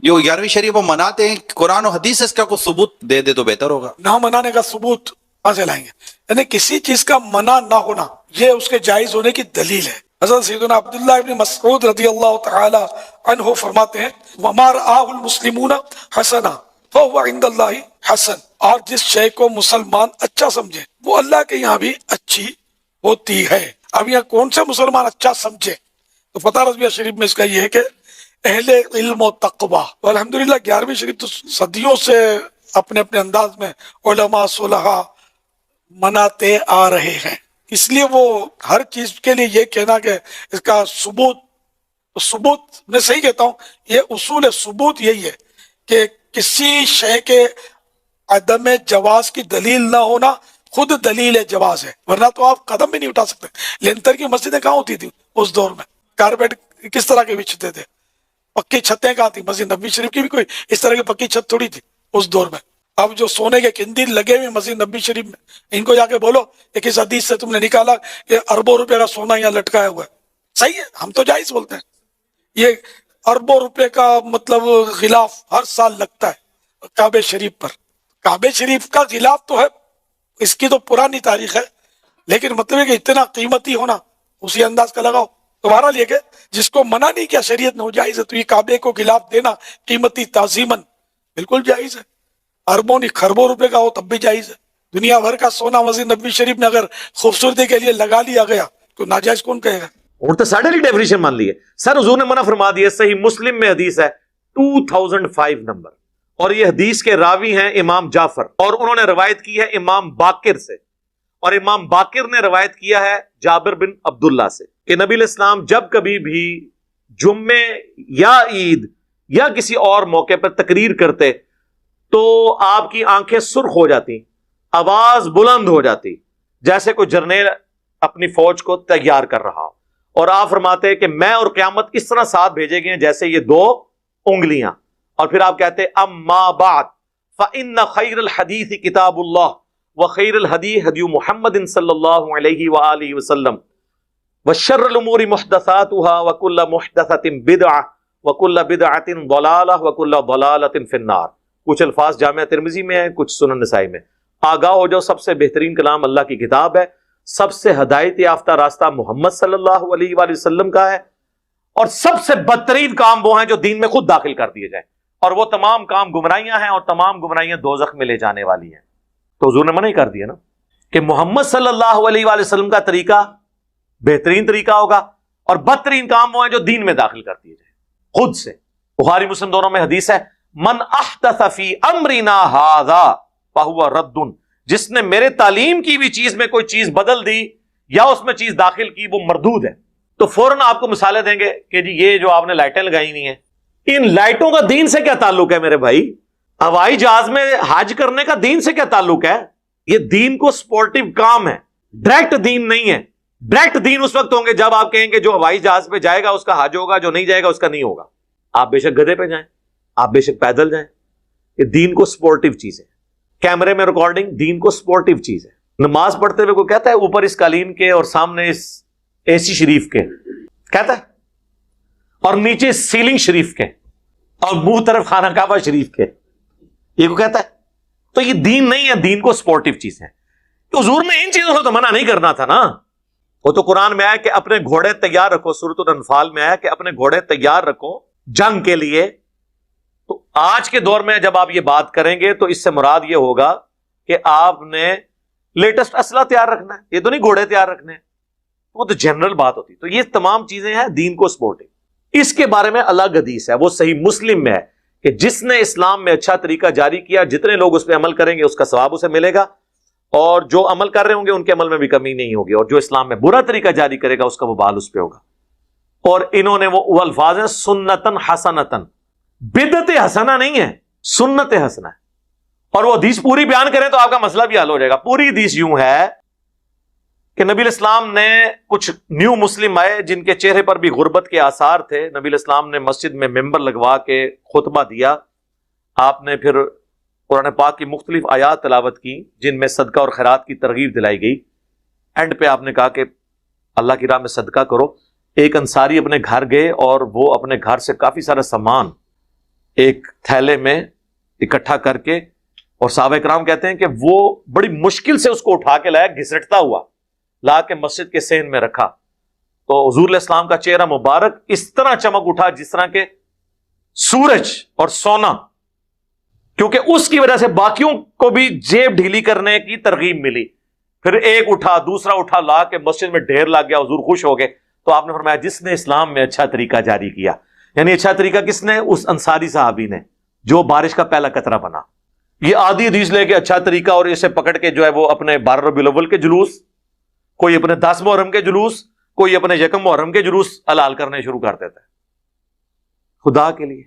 جو 11ویں شریف وہ مناتے ہیں، قرآن و حدیث سے اس کا کوئی ثبوت دے دے تو بہتر ہوگا۔ نہ منانے کا ثبوت کہاں سے لائیں گے؟ یعنی کسی چیز کا منع نہ ہونا یہ اس کے جائز ہونے کی دلیل ہے۔ حضرت سیدنا عبداللہ ابن مسعود رضی اللہ تعالی عنہ فرماتے ہیں وَمَا رَآهُ الْمُسْلِمُونَ حَسَنًا فَهُوَ عِنْدَ اللَّهِ حَسَن، اور جس شے کو مسلمان اچھا سمجھے وہ اللہ کے یہاں بھی اچھی ہوتی ہے۔ اب یہاں کون سے مسلمان اچھا سمجھے؟ تو فتح رضویہ شریف میں اس کا یہ ہے کہ اہل علم و تقوی، تو الحمدللہ 11ویں شریف تو صدیوں سے اپنے اپنے انداز میں علماء صلحاء مناتے آ رہے ہیں۔ اس لیے وہ ہر چیز کے لیے یہ کہنا کہ اس کا ثبوت میں صحیح کہتا ہوں، یہ اصول ثبوت یہی ہے کہ کسی شے کے عدم جواز کی دلیل نہ ہونا خود دلیل جواز ہے، ورنہ تو آپ قدم بھی نہیں اٹھا سکتے۔ لینتر کی مسجدیں کہاں ہوتی تھی اس دور میں؟ کارپیٹ کس طرح کے بچھتے تھے؟ پکی چھتیں کہاں تھی؟ مسجد نبوی شریف کی بھی کوئی اس طرح کی پکی چھت تھوڑی تھی اس دور میں۔ اب جو سونے کے قندیل لگے ہوئے مسجد نبوی شریف میں، ان کو جا کے بولو کہ کس حدیث سے تم نے نکالا کہ اربوں روپے کا سونا یہاں لٹکایا ہوا ہے؟ صحیح ہے، ہم تو جائز بولتے ہیں۔ یہ اربوں روپے کا مطلب غلاف ہر سال لگتا ہے کعبے شریف پر۔ کعبے شریف کا غلاف تو ہے، اس کی تو پرانی تاریخ ہے، لیکن مطلب ہے کہ اتنا قیمتی ہونا اسی انداز کا لگاؤ۔ تمہارا یہ کہ جس کو منع نہیں کیا شریعت نے وہ جائز ہے، تو یہ کعبے کو غلاف دینا قیمتی تعظیماً بالکل جائز ہے۔ اربوں نہیں خربوں روپے کا ہو تب بھی جائز ہے۔ دنیا بھر کا سونا مسجد نبوی شریف میں اگر خوبصورتی کے لیے لگا لیا گیا تو ناجائز کون کہے گا؟ اور تو سڈنلی ڈیفینیشن مان لی ہے سر، حضور نے منع فرما دیا۔ صحیح مسلم میں حدیث ہے 2005 نمبر، اور یہ حدیث کے راوی ہیں امام جعفر، اور انہوں نے روایت کی ہے امام باقر سے، اور امام باقر نے روایت کیا ہے جابر بن عبداللہ سے کہ نبی علیہ السلام جب کبھی بھی جمعے یا عید یا کسی اور موقع پر تقریر کرتے تو آپ کی آنکھیں سرخ ہو جاتی، آواز بلند ہو جاتی، جیسے کوئی جرنیل اپنی فوج کو تیار کر رہا ہو، اور آپ فرماتے کہ میں اور قیامت اس طرح ساتھ بھیجے گئے ہیں جیسے یہ دو انگلیاں، اور پھر آپ کہتے اما بعد فإن خیر الحدیث کتاب اللہ وخیر الہدی ہدی محمد صلی اللہ علیہ وآلہ وسلم وشر الامور محدثاتها وکل محدثۃ بدعہ وکل بدعۃ ضلالہ وکل ضلالۃ فی النار۔ کچھ الفاظ جامعہ ترمذی میں ہیں، کچھ سنن نسائی میں۔ آگاہ ہو جاؤ، سب سے بہترین کلام اللہ کی کتاب ہے، سب سے ہدایت یافتہ راستہ محمد صلی اللہ علیہ وآلہ وسلم کا ہے، اور سب سے بدترین کام وہ ہیں جو دین میں خود داخل کر دیے جائیں، اور وہ تمام کام گمراہیاں ہیں، اور تمام گمراہیاں دوزخ میں لے جانے والی ہیں۔ تو حضور نے منع ہی کر دیا نا کہ محمد صلی اللہ علیہ وآلہ وسلم کا طریقہ بہترین طریقہ ہوگا، اور بدترین کام وہ ہیں جو دین میں داخل کر دیے جائیں خود سے۔ بخاری مسلم دونوں میں حدیث ہے من احدث فی امرنا ھذا فہو رد، جس نے میرے تعلیم کی بھی چیز میں کوئی چیز بدل دی یا اس میں چیز داخل کی وہ مردود ہے۔ تو فوراً آپ کو مثالیں دیں گے کہ جی یہ جو آپ نے لائٹیں لگائی ہوئی ہیں، ان لائٹوں کا دین سے کیا تعلق ہے میرے بھائی؟ ہوائی جہاز میں حج کرنے کا دین سے کیا تعلق ہے؟ یہ دین کو سپورٹیو کام ہے، ڈائریکٹ دین نہیں ہے۔ ڈائریکٹ دین اس وقت ہوں گے جب آپ کہیں گے جو ہوائی جہاز پہ جائے گا اس کا حج ہوگا، جو نہیں جائے گا اس کا نہیں ہوگا۔ آپ بے شک گدھے پہ جائیں، آپ بے شک پیدل جائیں، یہ دین کو سپورٹیو چیز ہے۔ کیمرے میں ریکارڈنگ دین کو سپورٹیو چیز ہے۔ نماز پڑھتے ہوئے کوئی کہتا ہے اوپر اس قالین کے اور سامنے اس اے سی شریف کے، کہتا ہے، اور نیچے سیلنگ شریف کے، اور منہ طرف خانہ کعبہ شریف کے، یہ کو کہتا ہے؟ تو یہ دین نہیں ہے، دین کو سپورٹیو چیز ہے۔ تو حضور نے ان چیزوں سے تو منع نہیں کرنا تھا نا۔ وہ تو قرآن میں آیا کہ اپنے گھوڑے تیار رکھو، سورۃ الانفال میں آیا کہ اپنے گھوڑے تیار رکھو جنگ کے لیے۔ تو آج کے دور میں جب آپ یہ بات کریں گے تو اس سے مراد یہ ہوگا کہ آپ نے لیٹسٹ اسلحہ تیار رکھنا ہے، یہ تو نہیں گھوڑے تیار رکھنے ہیں، وہ تو جنرل بات ہوتی۔ تو یہ تمام چیزیں ہیں دین کو سپورٹنگ۔ اس کے بارے میں الگ حدیث ہے، وہ صحیح مسلم میں ہے کہ جس نے اسلام میں اچھا طریقہ جاری کیا، جتنے لوگ اس پہ عمل کریں گے اس کا ثواب اسے ملے گا، اور جو عمل کر رہے ہوں گے ان کے عمل میں بھی کمی نہیں ہوگی، اور جو اسلام میں برا طریقہ جاری کرے گا اس کا وبال اس پہ ہوگا۔ اور انہوں نے وہ الفاظ ہیں سنتن حسنتن، بدعت حسنہ نہیں ہے، سنت حسنہ ہے۔ اور وہ حدیث پوری بیان کریں تو آپ کا مسئلہ بھی حل ہو جائے گا۔ پوری حدیث یوں ہے کہ نبی علیہ السلام نے کچھ نیو مسلم آئے جن کے چہرے پر بھی غربت کے آثار تھے، نبی علیہ السلام نے مسجد میں ممبر لگوا کے خطبہ دیا، آپ نے پھر قرآن پاک کی مختلف آیات تلاوت کی جن میں صدقہ اور خیرات کی ترغیب دلائی گئی۔ اینڈ پہ آپ نے کہا کہ اللہ کی راہ میں صدقہ کرو۔ ایک انصاری اپنے گھر گئے اور وہ اپنے گھر سے کافی سارا سامان ایک تھیلے میں اکٹھا کر کے، اور صحابہ کرام کہتے ہیں کہ وہ بڑی مشکل سے اس کو اٹھا کے لایا، گھسٹتا ہوا لا کے مسجد کے سین میں رکھا، تو حضور علیہ السلام کا چہرہ مبارک اس طرح چمک اٹھا جس طرح کے سورج اور سونا، کیونکہ اس کی وجہ سے باقیوں کو بھی جیب ڈھیلی کرنے کی ترغیب ملی۔ پھر ایک اٹھا، دوسرا اٹھا، لا کے مسجد میں ڈھیر لگ گیا، حضور خوش ہو گئے۔ تو آپ نے فرمایا جس نے اسلام میں اچھا طریقہ جاری کیا، یعنی اچھا طریقہ کس نے؟ اس انصاری صحابی نے جو بارش کا پہلا قطرہ بنا۔ یہ آدھی حدیث لے کے اچھا طریقہ اور اسے پکڑ کے جو ہے وہ اپنے 12 ربیع الاول کے جلوس، کوئی اپنے 10 محرم کے جلوس، کوئی اپنے 1 محرم کے جلوس حلال کرنے شروع کر دیتا ہے خدا کے لیے۔